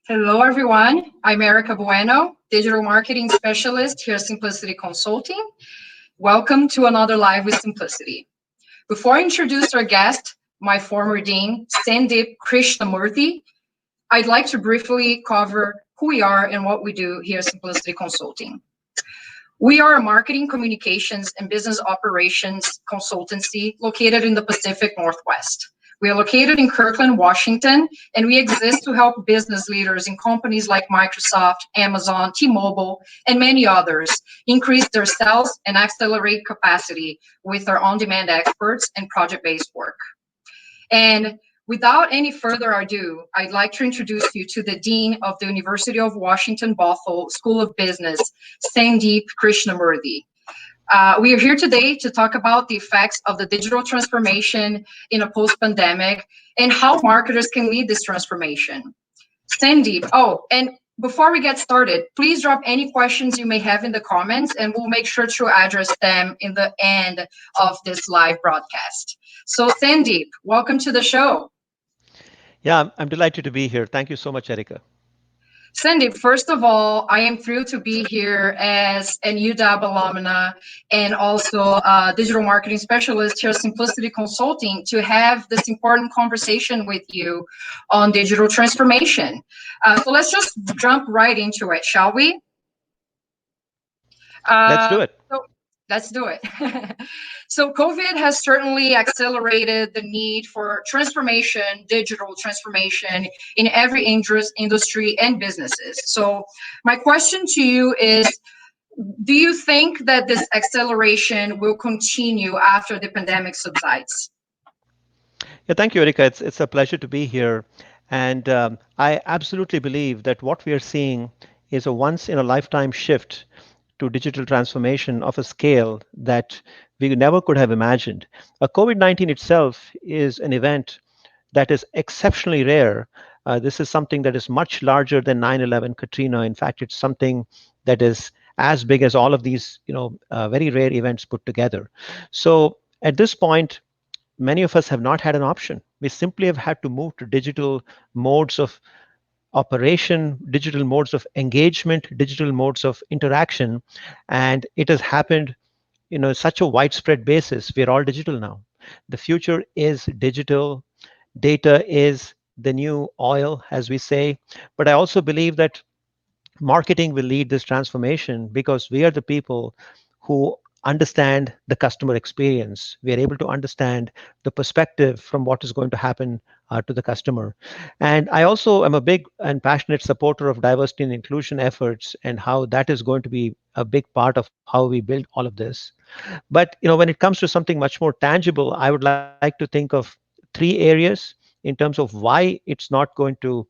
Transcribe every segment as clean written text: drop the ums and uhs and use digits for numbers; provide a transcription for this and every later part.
Hello, everyone. I'm Erica Bueno, digital marketing specialist here at Simplicity Consulting. Welcome to another Live with Simplicity. Before I introduce our guest, my former dean, Sandeep Krishnamurthy, I'd like to briefly cover who we are and what we do here at Simplicity Consulting. We are a marketing, communications, and business operations consultancy located in the Pacific Northwest. We are located in Kirkland, Washington, and we exist to help business leaders in companies like Microsoft, Amazon, T-Mobile, and many others increase their sales and accelerate capacity with our on-demand experts and project-based work. And without any further ado, I'd like to introduce you to the Dean of the University of Washington Bothell School of Business, Sandeep Krishnamurthy. We are here today to talk about the effects of the digital transformation in a post-pandemic and how marketers can lead this transformation. Sandeep, and before we get started, please drop any questions you may have in the comments and we'll make sure to address them in the end of this live broadcast. So Sandeep, welcome to the show. Yeah, I'm delighted to be here. Thank you so much, Erica. Sandeep, first of all, I am thrilled to be here as an UW alumna and also a digital marketing specialist here at Simplicity Consulting to have this important conversation with you on digital transformation. So let's just jump right into it, shall we? Let's do it. So let's do it. So COVID has certainly accelerated the need for transformation, digital transformation in every industry and businesses. So my question to you is, do you think that this acceleration will continue after the pandemic subsides? Yeah, thank you, Erica. It's a pleasure to be here. And I absolutely believe that what we are seeing is a once in a lifetime shift to digital transformation of a scale that we never could have imagined. COVID-19 itself is an event that is exceptionally rare. This is something that is much larger than 9/11 Katrina. In fact, it's something that is as big as all of these, very rare events put together. So at this point, many of us have not had an option. We simply have had to move to digital modes of operation, digital modes of engagement, digital modes of interaction, and it has happened such a widespread basis. We're all digital now. The future is digital. Data is the new oil, as we say. But I also believe that marketing will lead this transformation because we are the people who understand the customer experience. We are able to understand the perspective from what is going to happen to the customer. And I also am a big and passionate supporter of diversity and inclusion efforts and how that is going to be a big part of how we build all of this. But when it comes to something much more tangible, I would like to think of three areas in terms of why it's not going to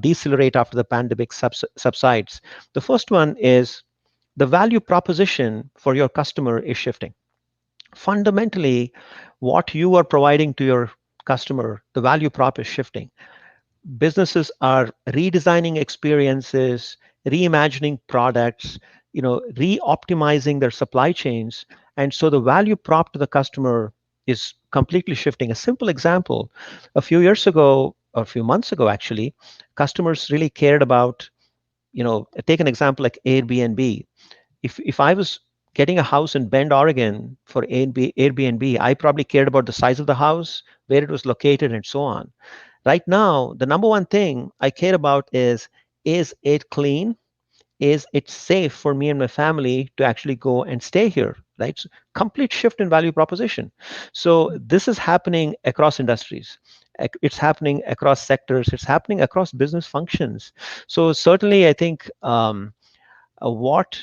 decelerate after the pandemic subsides. The first one is the value proposition for your customer is shifting. Fundamentally, what you are providing to your customer, the value prop is shifting. Businesses are redesigning experiences, reimagining products, re-optimizing their supply chains, and so the value prop to the customer is completely shifting. A simple example: a few years ago, or a few months ago actually, customers really cared about, take an example like Airbnb. If I was getting a house in Bend, Oregon for Airbnb, I probably cared about the size of the house, where it was located, and so on. Right now, the number one thing I care about is it clean? Is it safe for me and my family to actually go and stay here? Right? So complete shift in value proposition. So this is happening across industries. It's happening across sectors. It's happening across business functions. So certainly, I think what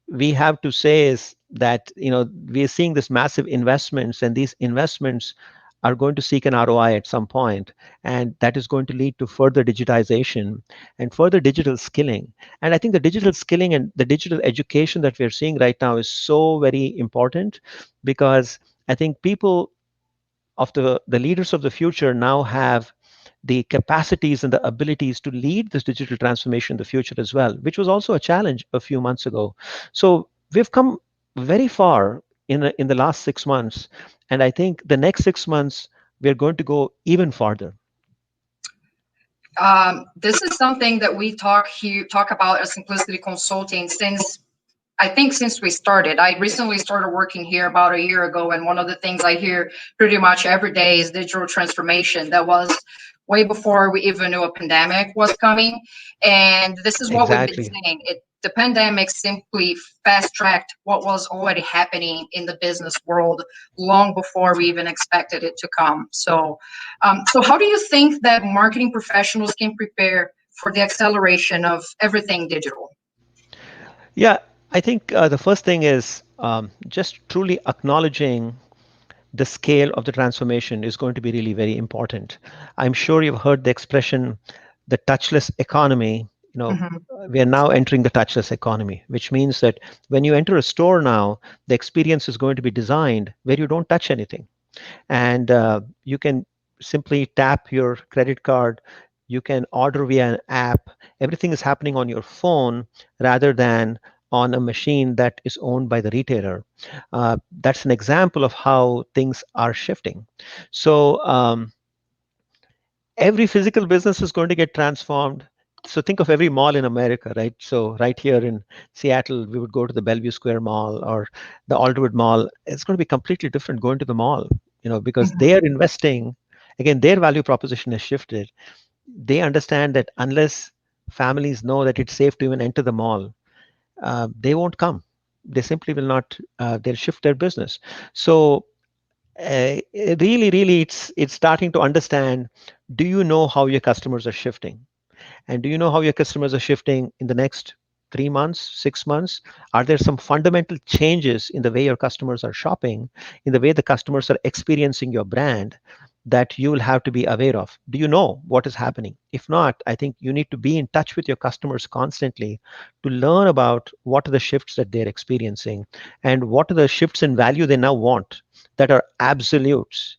we have to say is that we are seeing this massive investments, and these investments are going to seek an ROI at some point, and that is going to lead to further digitization and further digital skilling. And I think the digital skilling and the digital education that we're seeing right now is so very important because I think people of the leaders of the future now have the capacities and the abilities to lead this digital transformation in the future as well, which was also a challenge a few months ago. So we've come very far in the last 6 months, and I think the next 6 months we're going to go even farther. This is something that we talk about at Simplicity Consulting since I think since we started. I recently started working here about a year ago, and one of the things I hear pretty much every day is digital transformation. That was way before we even knew a pandemic was coming, and this is what we've been Exactly. saying. The pandemic simply fast tracked what was already happening in the business world long before we even expected it to come. So how do you think that marketing professionals can prepare for the acceleration of everything digital? Yeah, I think the first thing is just truly acknowledging the scale of the transformation is going to be really very important. I'm sure you've heard the expression, the touchless economy. You know, Mhm. we are now entering the touchless economy, which means that when you enter a store now, the experience is going to be designed where you don't touch anything, and you can simply tap your credit card. You can order via an app. Everything is happening on your phone rather than on a machine that is owned by the retailer. That's an example of how things are shifting. So every physical business is going to get transformed. So think of every mall in America, right? So right here in Seattle, we would go to the Bellevue Square Mall or the Alderwood Mall. It's going to be completely different going to the mall, because they Mhm. are investing. Again, their value proposition has shifted. They understand that unless families know that it's safe to even enter the mall, they won't come. They simply will not. They'll shift their business. So really, it's starting to understand, do you know how your customers are shifting, and do you know how your customers are shifting in the next 3 months, 6 months? Are there some fundamental changes in the way your customers are shopping, in the way the customers are experiencing your brand, that you will have to be aware of? Do you know what is happening? If not, I think you need to be in touch with your customers constantly to learn about what are the shifts that they're experiencing and what are the shifts in value they now want, that are absolutes.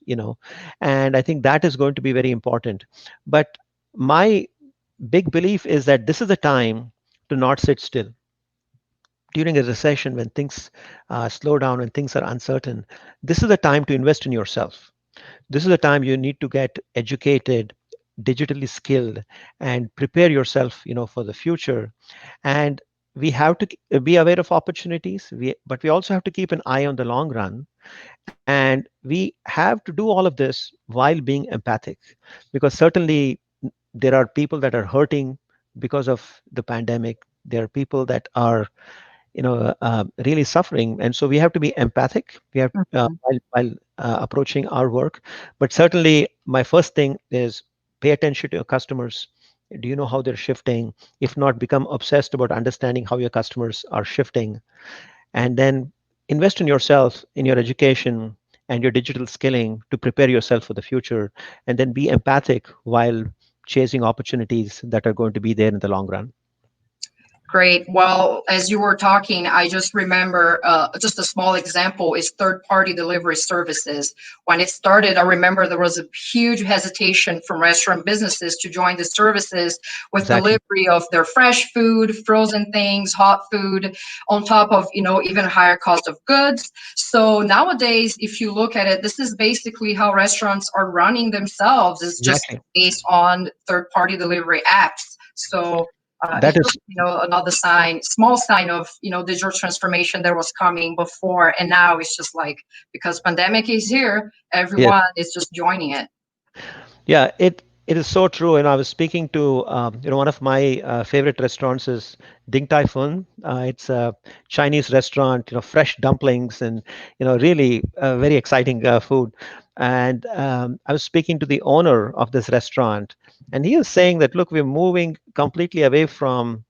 And I think that is going to be very important. But my big belief is that this is the time to not sit still. During a recession, when things slow down, when things are uncertain, this is the time to invest in yourself. This is the time you need to get educated, digitally skilled, and prepare yourself, for the future. And we have to be aware of opportunities, but we also have to keep an eye on the long run. And we have to do all of this while being empathic, because certainly there are people that are hurting because of the pandemic. There are people that are, really suffering, and so we have to be empathic. We have Mhm. while approaching our work. But certainly, my first thing is pay attention to your customers. Do you know how they're shifting? If not, become obsessed about understanding how your customers are shifting, and then invest in yourself, in your education and your digital skilling to prepare yourself for the future, and then be empathic while chasing opportunities that are going to be there in the long run. Great. Well, as you were talking, I just remember just a small example is third-party delivery services. When it started, I remember there was a huge hesitation from restaurant businesses to join the services with Exactly. delivery of their fresh food, frozen things, hot food, on top of, even higher cost of goods. So nowadays, if you look at it, this is basically how restaurants are running themselves. It's just Exactly. based on third-party delivery apps. So That it's is, just another sign, small sign of digital transformation that was coming before, and now it's just like because pandemic is here, yes. everyone is just joining it. Yeah, it is so true. And I was speaking to one of my favorite restaurants is Ding Tai Fun. It's a Chinese restaurant, fresh dumplings and really very exciting food. And I was speaking to the owner of this restaurant, and he was saying that, look, we're moving completely away from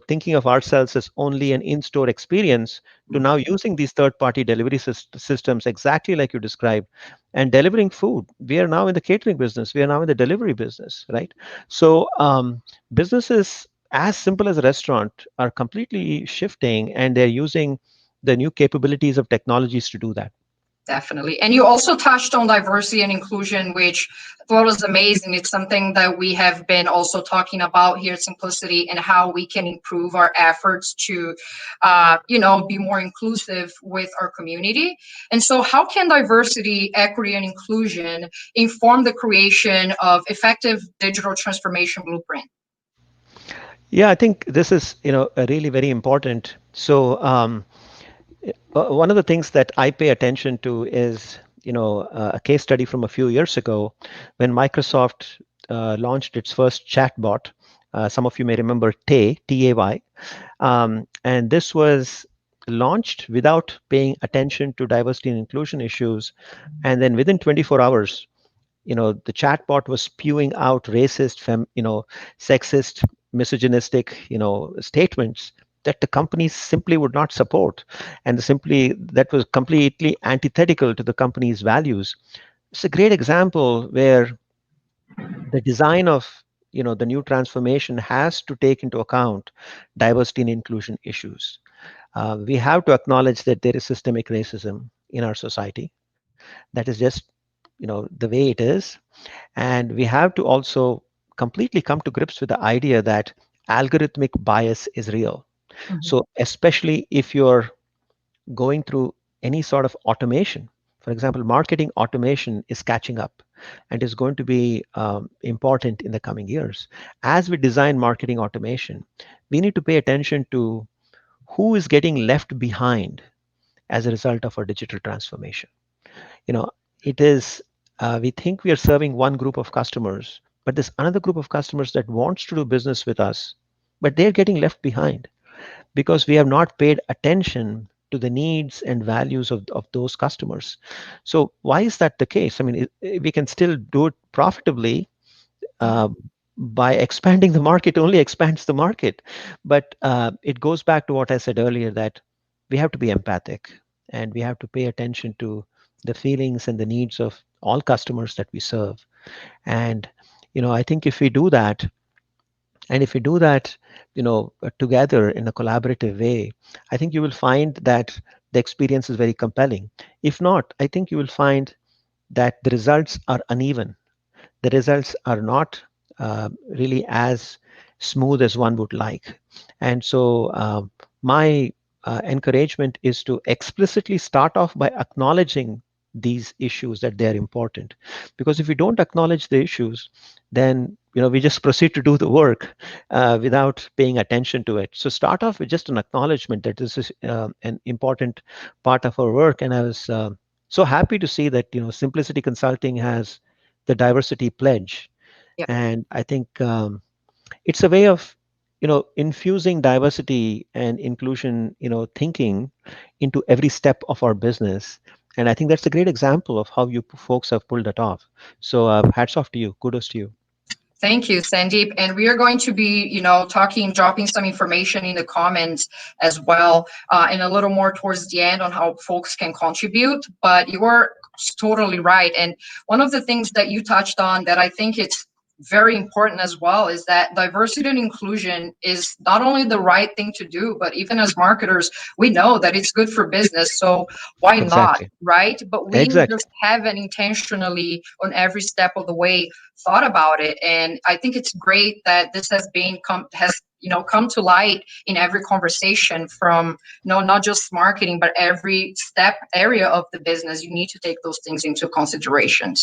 thinking of ourselves as only an in-store experience to now using these third-party delivery systems exactly like you described, and delivering food. We are now in the catering business. We are now in the delivery business, right? So businesses as simple as a restaurant are completely shifting, and they're using the new capabilities of technologies to do that. Definitely. And you also touched on diversity and inclusion, which I thought was amazing. It's something that we have been also talking about here at Simplicity and how we can improve our efforts to, be more inclusive with our community. And so how can diversity, equity, and inclusion inform the creation of effective digital transformation blueprint? Yeah, I think this is, a really very important. So, one of the things that I pay attention to is, a case study from a few years ago when Microsoft launched its first chatbot. Some of you may remember Tay, Tay, and this was launched without paying attention to diversity and inclusion issues. And then within 24 hours, the chatbot was spewing out racist, sexist, misogynistic, statements that the companies simply would not support, and simply that was completely antithetical to the company's values. It's a great example where the design of the new transformation has to take into account diversity and inclusion issues. We have to acknowledge that there is systemic racism in our society. That is just the way it is, and we have to also completely come to grips with the idea that algorithmic bias is real. Mhm. So, especially if you're going through any sort of automation, for example, marketing automation is catching up and is going to be important in the coming years. As we design marketing automation, we need to pay attention to who is getting left behind as a result of our digital transformation. you know it is we think we are serving one group of customers, but there's another group of customers that wants to do business with us, but they're getting left behind because we have not paid attention to the needs and values of those customers. So why is that the case? I mean, we can still do it profitably uh, by expanding the market. Only expands the market, but it goes back to what I said earlier, that we have to be empathic and we have to pay attention to the feelings and the needs of all customers that we serve. And I think if we do that, and if we do that together in a collaborative way, I think you will find that the experience is very compelling. If not, I think you will find that the results are uneven. The results are not really as smooth as one would like. And so, my encouragement is to explicitly start off by acknowledging these issues, that they are important. Because if we don't acknowledge the issues, then we just proceed to do the work without paying attention to it. So start off with just an acknowledgement that this is an important part of our work. And I was so happy to see that Simplicity Consulting has the diversity pledge. Yeah. And I think it's a way of infusing diversity and inclusion thinking into every step of our business. And I think that's a great example of how you folks have pulled it off. So hats off to you, kudos to you. Thank you, Sandeep. And we are going to be, dropping some information in the comments as well, and a little more towards the end on how folks can contribute. But you are totally right. And one of the things that you touched on that I think it's very important as well is that diversity and inclusion is not only the right thing to do, but even as marketers, we know that it's good for business. So why not, Exactly. right? But we Exactly. just haven't intentionally on every step of the way thought about it. And I think it's great that this come to light in every conversation from not just marketing, but every step area of the business. You need to take those things into consideration.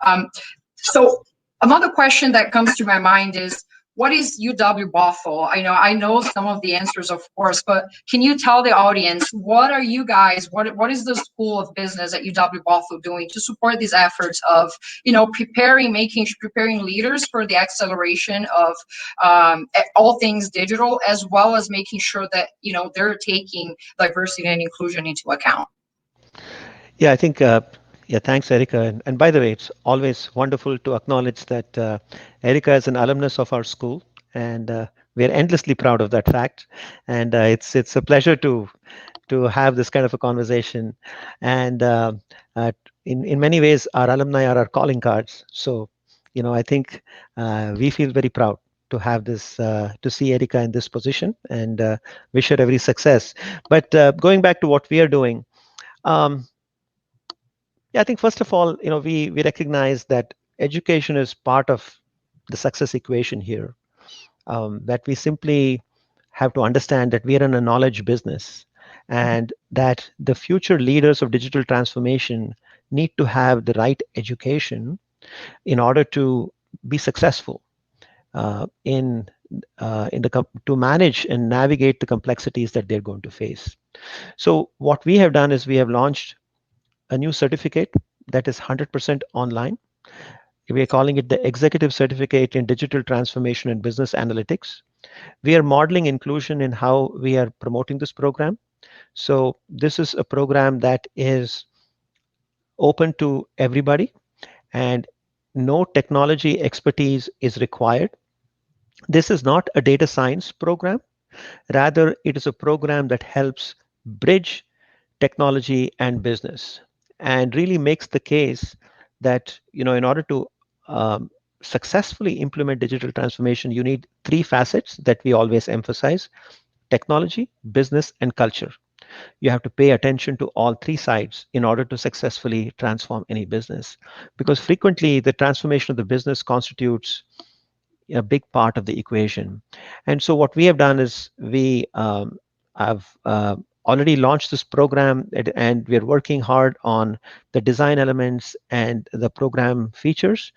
Um, so another question that comes to my mind is, what is UW Bothell? I know some of the answers, of course, but can you tell the audience, what are you guys, what is the School of Business at UW Bothell doing to support these efforts of, preparing leaders for the acceleration of all things digital, as well as making sure that, they're taking diversity and inclusion into account? Yeah, I think, yeah, thanks, Erica. And by the way, it's always wonderful to acknowledge that Erica is an alumnus of our school, and we're endlessly proud of that fact. And it's a pleasure to have this kind of a conversation. And in many ways, our alumni are our calling cards. So, I think we feel very proud to have this, to see Erica in this position, and wish her every success. But going back to what we are doing. Um, Yeah, I think first of all, we recognize that education is part of the success equation here. That we simply have to understand that we are in a knowledge business, and that the future leaders of digital transformation need to have the right education in order to be successful to manage and navigate the complexities that they're going to face. So what we have done is we have launched a new certificate that is 100% online. We are calling it the Executive Certificate in Digital Transformation and Business Analytics. We are modeling inclusion in how we are promoting this program. So this is a program that is open to everybody, and no technology expertise is required. This is not a data science program. Rather, it is a program that helps bridge technology and business, and really makes the case that in order to um, successfully implement digital transformation, you need three facets that we always emphasize: technology, business, and culture. You have to pay attention to all three sides in order to successfully transform any business, because frequently the transformation of the business constitutes a big part of the equation. And so what we have done is we have already launched this program, and we are working hard on the design elements and the program features.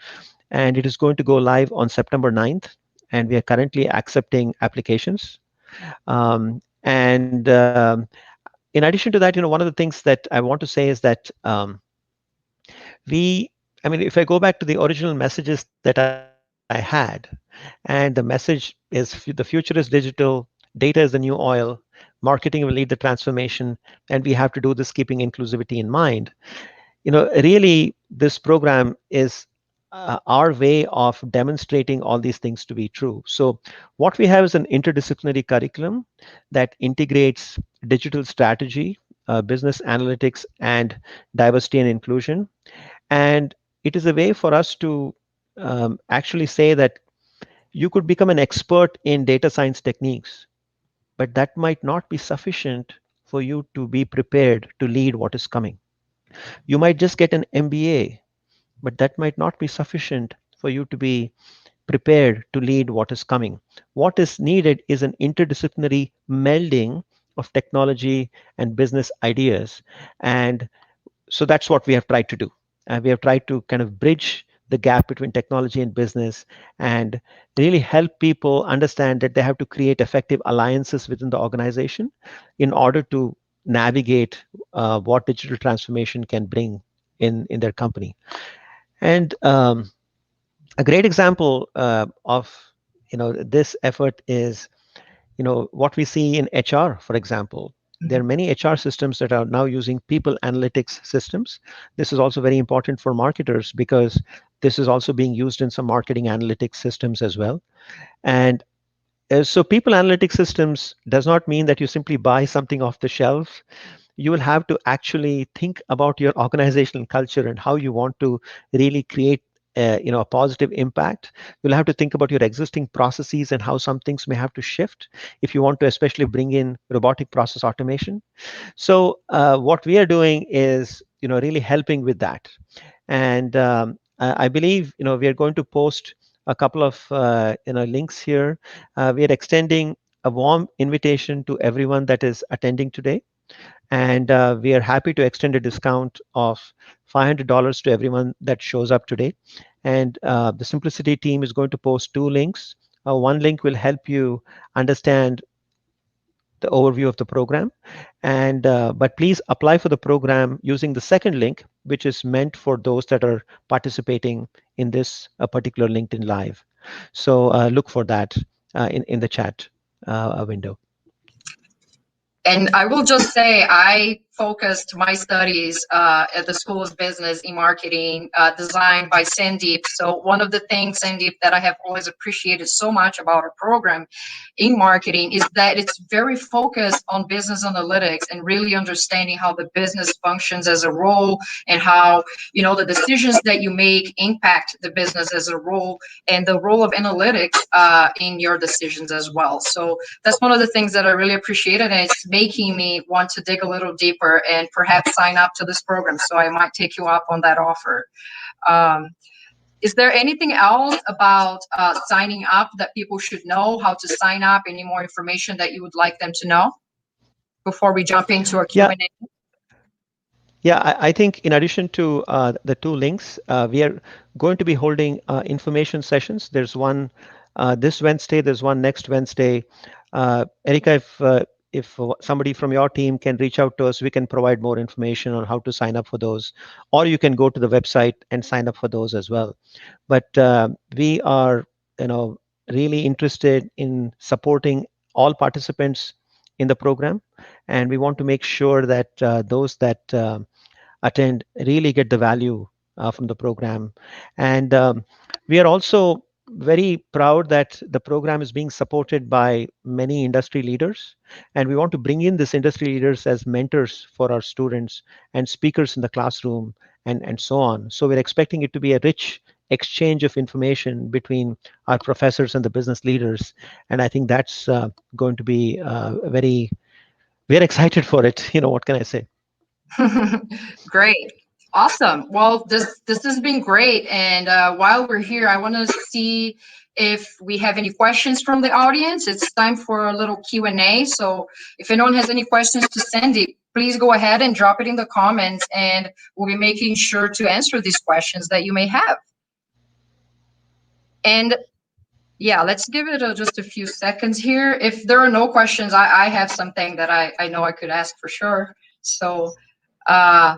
And it is going to go live on September 9th. And we are currently accepting applications. And in addition to that, one of the things that I want to say is that we, I mean, if I go back to the original messages that I had, and the message is the future is digital, data is the new oil, marketing will lead the transformation, and we have to do this keeping inclusivity in mind. Really, this program is our way of demonstrating all these things to be true. So, what we have is an interdisciplinary curriculum that integrates digital strategy, business analytics, and diversity and inclusion. And it is a way for us to actually say that you could become an expert in data science techniques, but that might not be sufficient for you to be prepared to lead what is coming. You might just get an MBA, but that might not be sufficient for you to be prepared to lead what is coming. What is needed is an interdisciplinary melding of technology and business ideas. And so that's what we have tried to do. We have tried to kind of bridge the gap between technology and business, and really help people understand that they have to create effective alliances within the organization in order to navigate what digital transformation can bring in their company. And a great example of this effort is what we see in HR, for example. There are many HR systems that are now using people analytics systems. This is also very important for marketers, because this is also being used in some marketing analytics systems as well. And so people analytics systems does not mean that you simply buy something off the shelf. You will have to actually think about your organizational culture and how you want to really create a positive impact. You'll have to think about your existing processes and how some things may have to shift if you want to especially bring in robotic process automation. So what we are doing is really helping with that. And I believe we are going to post a couple of links here. We are extending a warm invitation to everyone that is attending today, and we are happy to extend a discount of $500 to everyone that shows up today. And the Simplicity team is going to post two links. One link will help you understand the overview of the program, and but please apply for the program using the second link, which is meant for those that are participating in this particular LinkedIn Live. So look for that in the chat window. And I will just say, I focused my studies at the School of Business in Marketing, designed by Sandeep. So one of the things, Sandeep, that I have always appreciated so much about our program in marketing is that it's very focused on business analytics and really understanding how the business functions as a role, and how the decisions that you make impact the business as a role, and the role of analytics in your decisions as well. So that's one of the things that I really appreciated, and it's making me want to dig a little deeper offer and perhaps sign up to this program. So I might take you up on that offer. Um, is there anything else about signing up that people should know? How to sign up? Any more information that you would like them to know before we jump into our Yeah, Q&A? yeah, I think in addition to the two links, we are going to be holding information sessions. There's one this Wednesday, there's one next Wednesday. Erika, if somebody from your team can reach out to us, we can provide more information on how to sign up for those, or you can go to the website and sign up for those as well. But we are, you know, really interested in supporting all participants in the program, and we want to make sure that those that attend really get the value from the program. And we are also very proud that the program is being supported by many industry leaders, and we want to bring in these industry leaders as mentors for our students and speakers in the classroom and so on. So we're expecting it to be a rich exchange of information between our professors and the business leaders, and I think that's going to be very, we're excited for it. What can I say? Great. Awesome. Well, this has been great. And while we're here, I want to see if we have any questions from the audience. It's time for a little Q&A. So if anyone has any questions to Sandy, please go ahead and drop it in the comments, and we'll be making sure to answer these questions that you may have. And yeah, let's give it just a few seconds here. If there are no questions, I have something that I know I could ask for sure. So uh,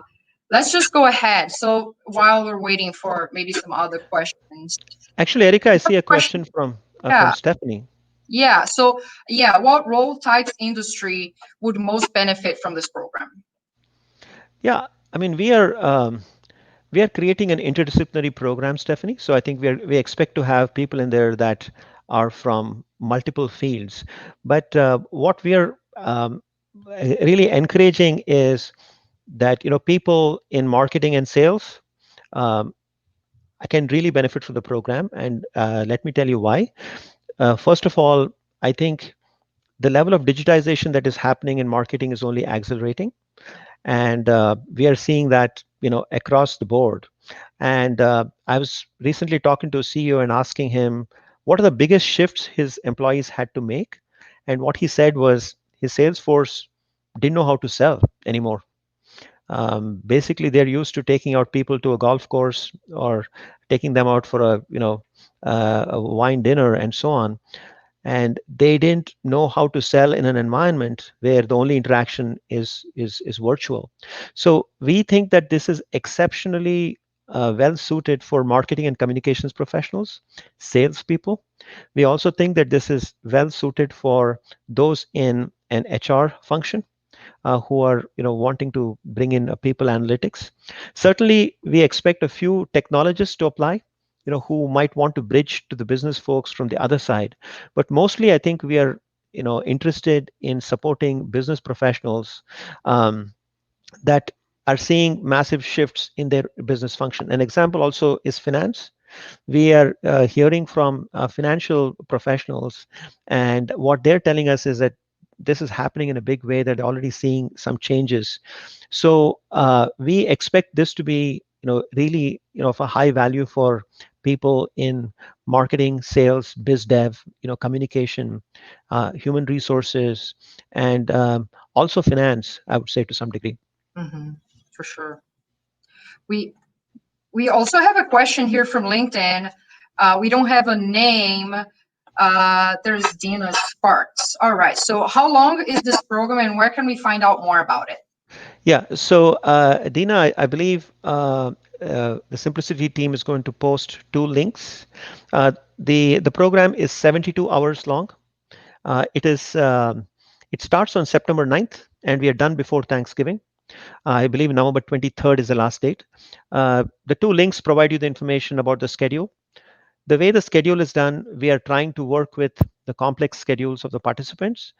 let's just go ahead. So while we're waiting for maybe some other questions. Actually, Erika, I see a Question, question from yeah. Stephanie. Yeah. So yeah, what role types industry would most benefit from this program? Yeah, I mean, we are creating an interdisciplinary program, Stephanie. So I think we expect to have people in there that are from multiple fields. But what we are really encouraging is that people in marketing and sales um, can really benefit from the program, and let me tell you why. First of all, I think the level of digitization that is happening in marketing is only accelerating, and we are seeing that across the board. And I was recently talking to a CEO and asking him what are the biggest shifts his employees had to make, and what he said was his sales force didn't know how to sell anymore. Basically, they're used to taking out people to a golf course or taking them out for a wine dinner and so on, and they didn't know how to sell in an environment where the only interaction is virtual. So we think that this is exceptionally well suited for marketing and communications professionals, salespeople. We also think that this is well suited for those in an HR function who are wanting to bring in people analytics. Certainly, we expect a few technologists to apply, who might want to bridge to the business folks from the other side. But mostly, I think we are interested in supporting business professionals that are seeing massive shifts in their business function. An example also is finance. We are hearing from financial professionals, and what they're telling us is that this is happening in a big way, that they're already seeing some changes. So we expect this to be really of a high value for people in marketing, sales, biz dev, communication, human resources, and also finance, I would say, to some degree. Mm-hmm, for sure. We we also have a question here from LinkedIn. We don't have a name. There's Dina Sparks. All right. So how long is this program, and where can we find out more about it? Yeah, so Dina, I believe the Simplicity team is going to post two links. The program is 72 hours long. It starts on September 9th, and we are done before Thanksgiving. I believe November 23rd is the last date. The two links provide you the information about the schedule. The way the schedule is done, we are trying to work with the complex schedules of the participants.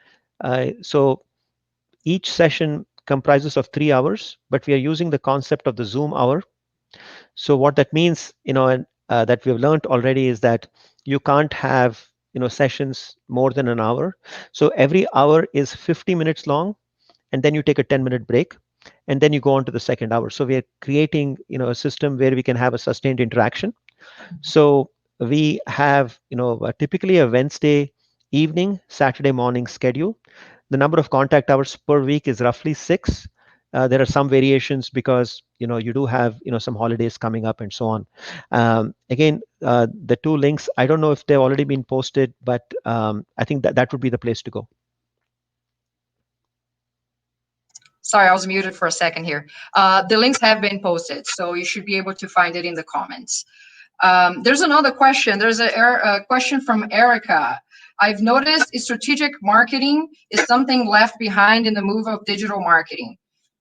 So each session comprises of 3 hours, but we are using the concept of the Zoom hour. So what that means, and that we've learned already, is that you can't have sessions more than an hour. So every hour is 50 minutes long, and then you take a 10-minute break. and then you go on to the second hour. So we are creating, a system where we can have a sustained interaction. So we have, typically a Wednesday evening, Saturday morning schedule. The number of contact hours per week is roughly 6. There are some variations because you do have some holidays coming up and so on. Again, the two links, I don't know if they've already been posted, but I think that would be the place to go. Sorry, I was muted for a second here. The links have been posted, so you should be able to find it in the comments. There's another question. There's a question from Erica. I've noticed strategic marketing is something left behind in the move of digital marketing.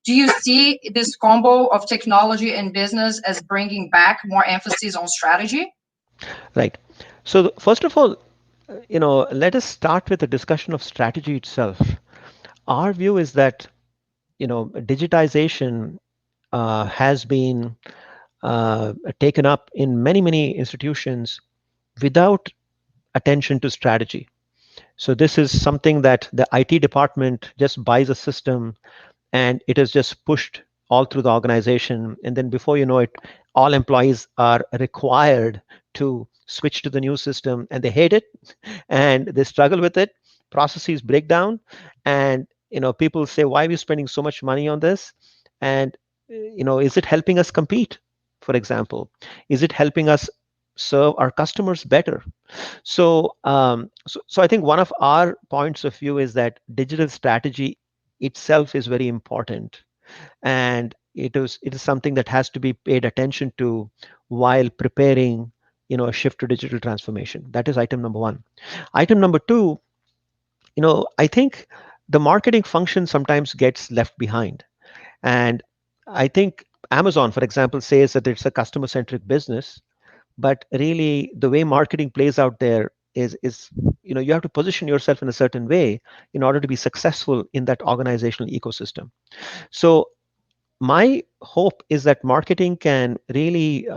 Do you see this combo of technology and business as bringing back more emphasis on strategy? Right. So first of all, let us start with a discussion of strategy itself. Our view is that digitization has been taken up in many institutions without attention to strategy. So this is something that the IT department just buys a system and it is just pushed all through the organization. And then before you know it, all employees are required to switch to the new system and they hate it and they struggle with it. Processes break down, and people say, "Why are we spending so much money on this?" And is it helping us compete? For example, is it helping us serve our customers better? So I think one of our points of view is that digital strategy itself is very important, and it is something that has to be paid attention to while preparing a shift to digital transformation. That is item number one. Item number two, I think the marketing function sometimes gets left behind, and I think Amazon, for example, says that it's a customer centric business, but really the way marketing plays out there is you have to position yourself in a certain way in order to be successful in that organizational ecosystem. So my hope is that marketing can really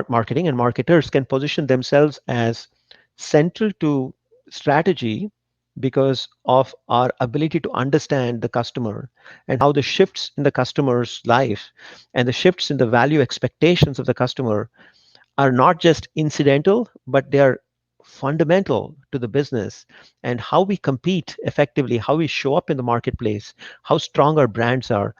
marketing and marketers can position themselves as central to strategy because of our ability to understand the customer and how the shifts in the customer's life and the shifts in the value expectations of the customer are not just incidental, but they are fundamental to the business and how we compete effectively, how we show up in the marketplace, how strong our brands are.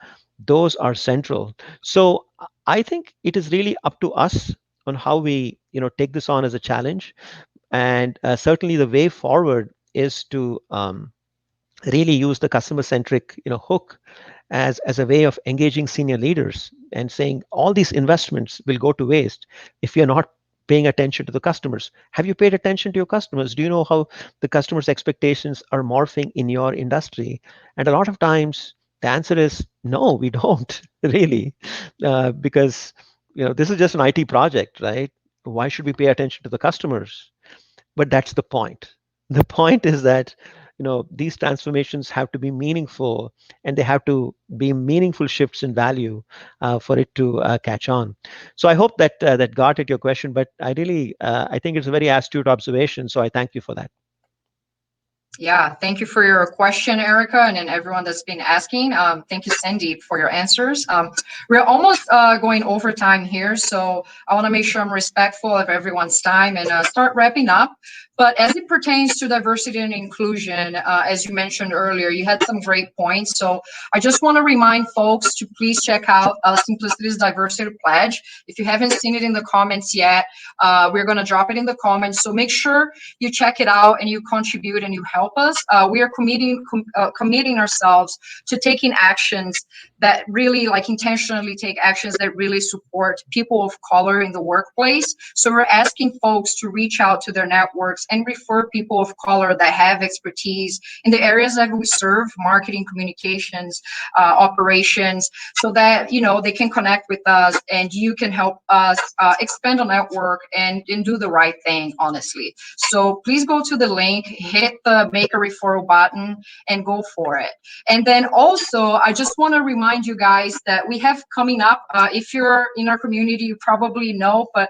Those are central. So I think it is really up to us on how we, take this on as a challenge. And certainly the way forward is to really use the customer centric, hook as a way of engaging senior leaders and saying all these investments will go to waste if you're not paying attention to the customers. Have you paid attention to your customers? Do you know how the customers' expectations are morphing in your industry? And a lot of times the answer is no, we don't really, because this is just an IT project, right? Why should we pay attention to the customers? But that's the point. The point is that these transformations have to be meaningful, and they have to be meaningful shifts in value for it to catch on. So I hope that that got at your question, but I think it's a very astute observation, so I thank you for that. Yeah, thank you for your question, Erica, and then everyone that's been asking. Thank you, Sandeep, for your answers. We're almost going over time here, so I want to make sure I'm respectful of everyone's time and start wrapping up. But as it pertains to diversity and inclusion, as you mentioned earlier, you had some great points. So I just want to remind folks to please check out Simplicity's Diversity Pledge. If you haven't seen it in the comments yet, we're going to drop it in the comments. So make sure you check it out and you contribute and you help us. We are committing ourselves to taking actions that really intentionally take actions that really support people of color in the workplace. So we're asking folks to reach out to their networks and refer people of color that have expertise in the areas that we serve, marketing, communications, operations, so that they can connect with us and you can help us expand our network and do the right thing, honestly. So please go to the link, hit the make a referral button and go for it. And then also, I just want to remind you guys that we have coming up, if you're in our community, you probably know, but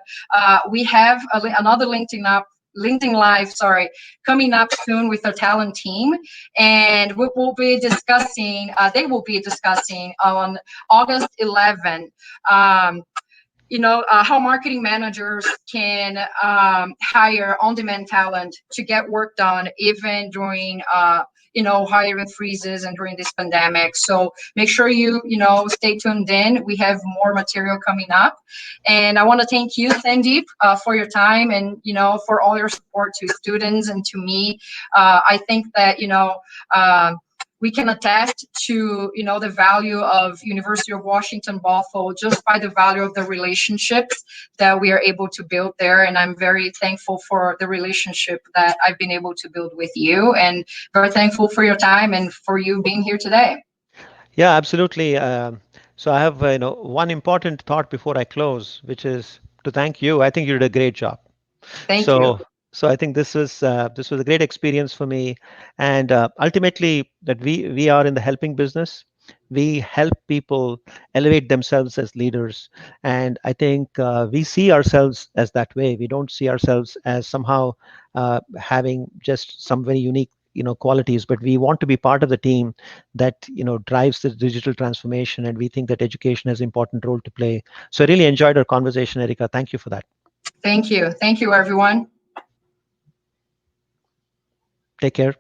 we have another LinkedIn up LinkedIn Live, sorry, coming up soon with our talent team, and we will be discussing. They will be discussing on August 11. How marketing managers can hire on-demand talent to get work done even during hiring freezes and during this pandemic. So make sure you stay tuned in. We have more material coming up, and I want to thank you, Sandeep, for your time and for all your support to students and to me. I think that we can attest to the value of University of Washington Bothell just by the value of the relationships that we are able to build there. And I'm very thankful for the relationship that I've been able to build with you, and very thankful for your time and for you being here today. Yeah, absolutely. So I have one important thought before I close, which is to thank you. I think you did a great job. Thank you. So I think this was a great experience for me, and ultimately that we are in the helping business. We help people elevate themselves as leaders, and I think we see ourselves as that way. We don't see ourselves as somehow having just some very unique qualities, but we want to be part of the team that drives the digital transformation, and we think that education has an important role to play. So I really enjoyed our conversation, Erika. Thank you for that. Thank you. Thank you, everyone. Take care.